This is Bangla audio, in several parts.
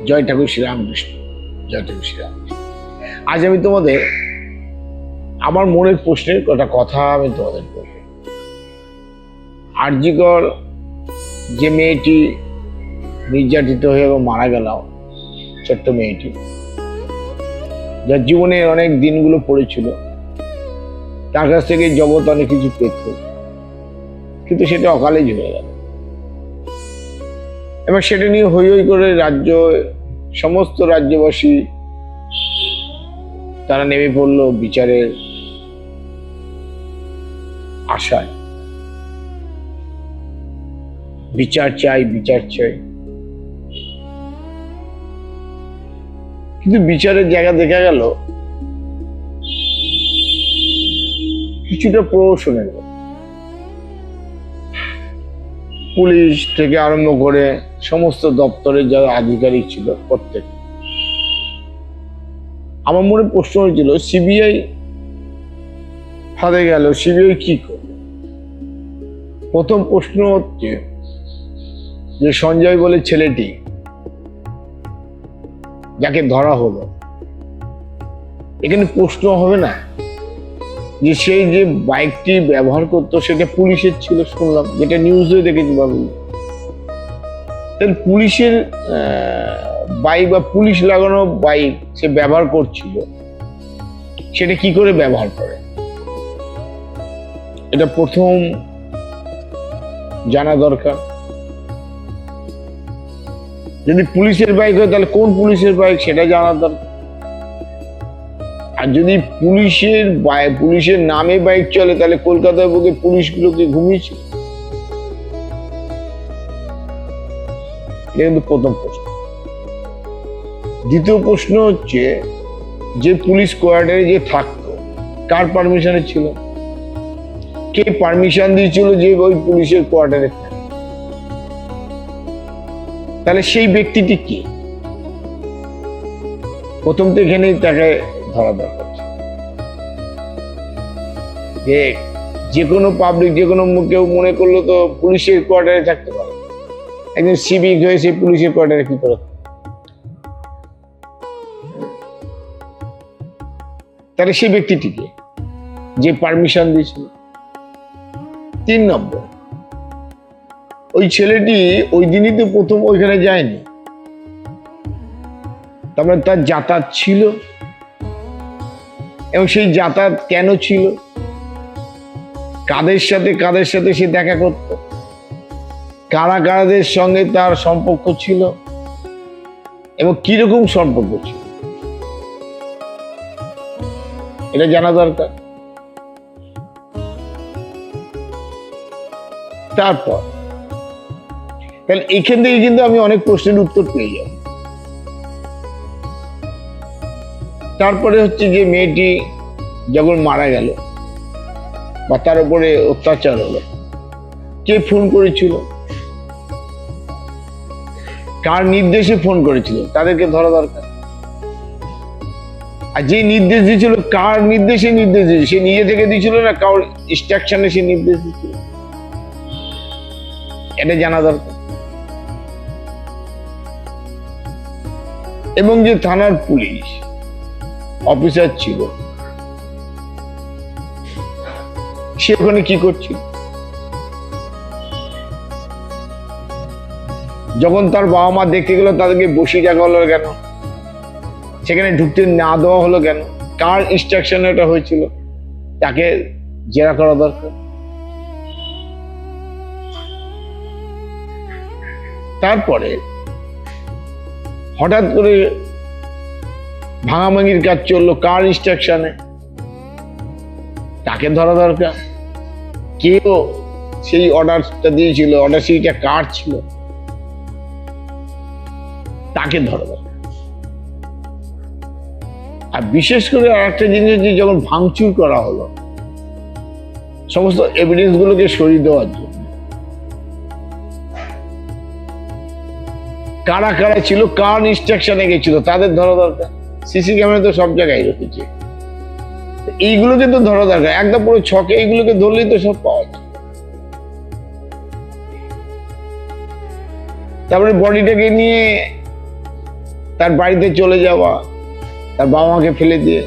জয় ঠাকুর শ্রীরামকৃষ্ণ, জয় ঠাকুর শ্রীরামকৃষ্ণ। আজ আমি তোমাদের আমার মনের প্রশ্নের কটা কথা আমি তোমাদের বলব। আরজিকর যে মেয়েটি নির্যাতিত হয়ে মারা গেল, ছোট্ট মেয়েটি, যার জীবনের অনেক দিনগুলো পড়েছিল, তার কাছ থেকে জগৎ অনেক কিছু পেত, কিন্তু সেটা অকালে ঝরে গেল। এবার সেটা নিয়ে হই হই করে সমস্ত রাজ্যবাসী তারা নেমে পড়লো বিচারের আশায়। বিচার চাই, বিচার চাই, কিন্তু বিচারের জায়গা দেখা গেল কিছুটা প্রহসনের। পুলিশ থেকে আরম্ভ করে সমস্ত দপ্তরের যারা আধিকারিক ছিল প্রত্যেক, আমার মনে প্রশ্ন হয়েছিল সিবিআই হাতে গেল, সিবিআই কি করবে? প্রথম প্রশ্ন হচ্ছে যে সঞ্জয় বলে ছেলেটি যাকে ধরা হলো, এখানে প্রশ্ন হবে না যে সেই যে বাইকটি ব্যবহার করতো সেটা পুলিশের ছিল, শুনলাম, যেটা নিউজে দেখেছি বাবু। তাহলে পুলিশের বাইক বা পুলিশ লাগানো বাইক সে ব্যবহার করছিল, সেটা কি করে ব্যবহার করে? এটা প্রথম জানা দরকার। যদি পুলিশের বাইক হয় তাহলে কোন পুলিশের বাইক সেটা জানা দরকার। আর যদি পুলিশের নামে বাইক চলে, তাহলে কলকাতার বুকে পুলিশগুলোকে ঘুমিয়েছিল? এটা কিন্তু প্রথম প্রশ্ন। দ্বিতীয় প্রশ্ন হচ্ছে যে পুলিশ কোয়ার্টারে যে থাকতো, কার পারমিশনে ছিল? কে পারমিশন দিয়েছিল যে ওই পুলিশের কোয়ার্টারে থাকে? তাহলে সেই ব্যক্তিটি কি? প্রথম তো এখানেই তাকে ধরা দরকার। যে কোনো পাবলিক, যে কোনো কেউ মনে করলো তো পুলিশের কোয়ার্টারে থাকতে পারে, একজন সিভিক হয়ে সেই পুলিশের কোয়ার্টারে কি করে? তাহলে সেই ব্যক্তিটিকে যে পারমিশন দিয়েছিল। 3 নম্বর, ওই ছেলেটি ওই দিনই তো প্রথম ওইখানে যায়নি, তারপরে তার যাতায়াত ছিল, এবং সেই যাতায়াত কেন ছিল, কাদের সাথে সে দেখা করত, কারাগারদের সঙ্গে তার সম্পর্ক ছিল, এবং কিরকম সম্পর্ক ছিল, এটা জানা দরকার। তারপর তাহলে এখান থেকে কিন্তু আমি অনেক প্রশ্নের উত্তর পেয়ে যাব। তারপরে হচ্ছে যে মেয়েটি যখন মারা গেল বা তার উপরে অত্যাচার হলো, কে ফোন করেছিল, কার নির্দেশে ফোন করেছিল, তাদেরকে ধরা দরকার। আর যে নির্দেশ দিয়েছিল, কার নির্দেশ দিয়েছিল, সে নিজে থেকে দিয়েছিল না কারোর ইনস্ট্রাকশনে সে নির্দেশ দিয়েছিল, এটা জানা দরকার। এবং যে থানার পুলিশ অফিসার ছিল, সে ওখানে কি করছিল? যখন তার বাবা মা দেখতে গেল, তাদেরকে বসিয়ে রাখা হলো কেন? সেখানে ঢুকতে না দেওয়া হলো কেন? কার ইনস্ট্রাকশনে এটা হয়েছিল? তাকে জেরা করা দরকার। তারপরে হঠাৎ করে ভাঙাভাঙির কাজ চললো, কার ইনস্ট্রাকশনে? তাকে ধরা দরকার। কেউ সেই অর্ডারটা দিয়েছিল, অর্ডার সেইটা কার ছিল, তাকে ধরা দরকার। আর বিশেষ করে আর একটা জিনিস, যে যখন ভাঙচুর করা হলো সমস্ত এভিডেন্স গুলোকে সরিয়ে দেওয়ার জন্য, কারা কারা ছিল, কার ইনস্ট্রাকশনে গেছিল, তাদের ধরা দরকার। সিসি ক্যামেরা তো সব জায়গায় রেখেছে, এইগুলোকে তো ধরা দরকার। একদম পুরো ছকে এইগুলোকে ধরলেই তো সব পাওয়া যায়। তারপরে বডিটাকে নিয়ে তার বাড়িতে চলে যাওয়া, তার বাবা মাকে ফেলে দিয়ে,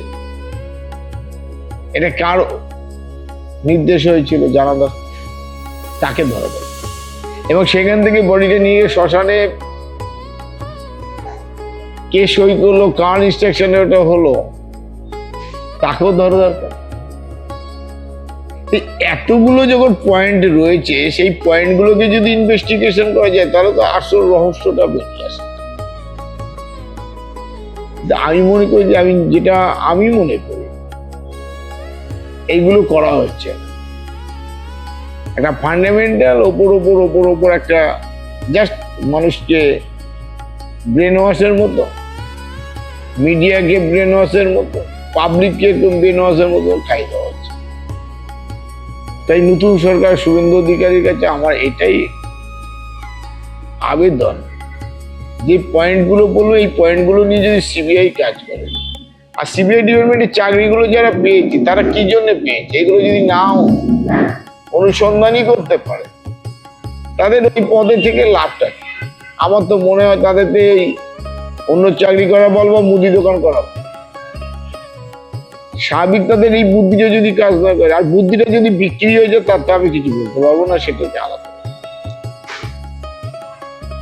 এটা কার নির্দেশ হয়েছিল জানা দরকার। তাকে ধরা দেয় এবং সেখান থেকে বডিটা নিয়ে শ্মশানে কে সই করলো, কার ইনস্ট্রাকশনে ওটা হলো, তাকেও ধরা দরকার। এতগুলো যখন পয়েন্ট রয়েছে, সেই পয়েন্টগুলোকে যদি ইনভেস্টিগেশন করা যায় তাহলে তো আসল রহস্যটা বেরিয়ে আসে। আমি মনে করি যে আমি মনে করি এইগুলো করা হচ্ছে একটা ফান্ডামেন্টাল ওপর একটা জাস্ট মানুষকে ব্রেন ওয়াশের মতো, মিডিয়াকে ব্রেন ওয়াশের মতো, পাবলিককে একটু ব্রেন ওয়াশের মতো খাই দেওয়া হচ্ছে। তাই নতুন সরকার শুভেন্দু অধিকারীর কাছে আমার এটাই আবেদন, যে পয়েন্টগুলো বলবো এই পয়েন্টগুলো নিয়ে যদি সিবিআই কাজ করে, আর সিবিআই ডিপার্টমেন্টের চাকরিগুলো যারা পেয়েছে তারা কি জন্য পেয়েছে এগুলো যদি নাও অনুসন্ধানই করতে পারে, তাদের ওই পদে থেকে লাভটা কি? আমার তো মনে হয় তাদের অন্য চাকরি করা বলবো, মুদি দোকান করা, স্বাভাবিক তাদের এই বুদ্ধিটা যদি কাজ না করে, আর বুদ্ধিটা যদি বিক্রি হয়ে যায় তার তো আমি কিছু বলতে পারবো না, সেটা হচ্ছে আলাদা।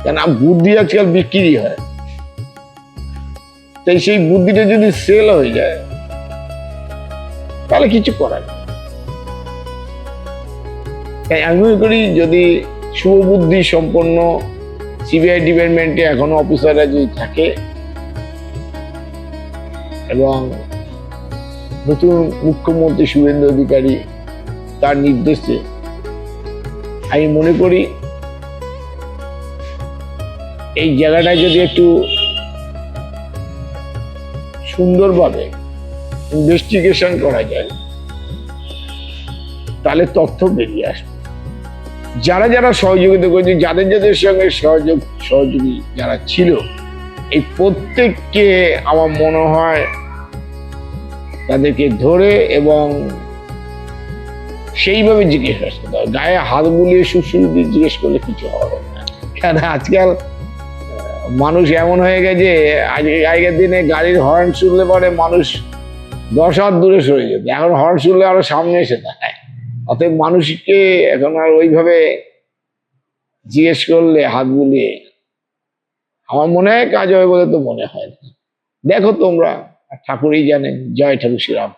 কেন বুদ্ধি আজকাল বিক্রি হয়, তাই সেই বুদ্ধিটা যদি সেল হয়ে যায় তাহলে কিছু করার নেই। তাই আমি মনে করি যদি শুভবুদ্ধি সম্পন্ন সিবিআই ডিপার্টমেন্টে এখনো অফিসাররা যদি থাকে এবং নতুন মুখ্যমন্ত্রী শুভেন্দু অধিকারী তার নির্দেশে, আমি মনে করি এই জায়গাটায় যদি একটু সুন্দরভাবে ইনভেস্টিগেশন করা যায় তাহলে তথ্য বেরিয়ে আসবে। যারা যারা সহযোগিতা করেছে, যাদের সঙ্গে সহযোগী যারা ছিল, এই প্রত্যেককে আমার মনে হয় তাদেরকে ধরে এবং সেইভাবে জিজ্ঞেস করতে হবে। গায়ে হাত বুলিয়ে সুশ্রী দিয়ে জিজ্ঞেস করলে কিছু হবে না। কেন আজকাল মানুষ এমন হয়ে গেছে, আগের দিনে গাড়ির হর্ন শুনলে পরে মানুষ 10 হাত দূরে সরে যেত, এখন হর্ন শুনলে আরো সামনে এসে দাঁড়ায়। অতএব মানুষকে এখন আর ওইভাবে জিজ্ঞেস করলে হাত বুলিয়ে আমার মনে হয় কাজ হবে বলে তো মনে হয় না। দেখো তোমরা, ঠাকুরই জানেন। জয় ঠাকুর শ্রীরাম।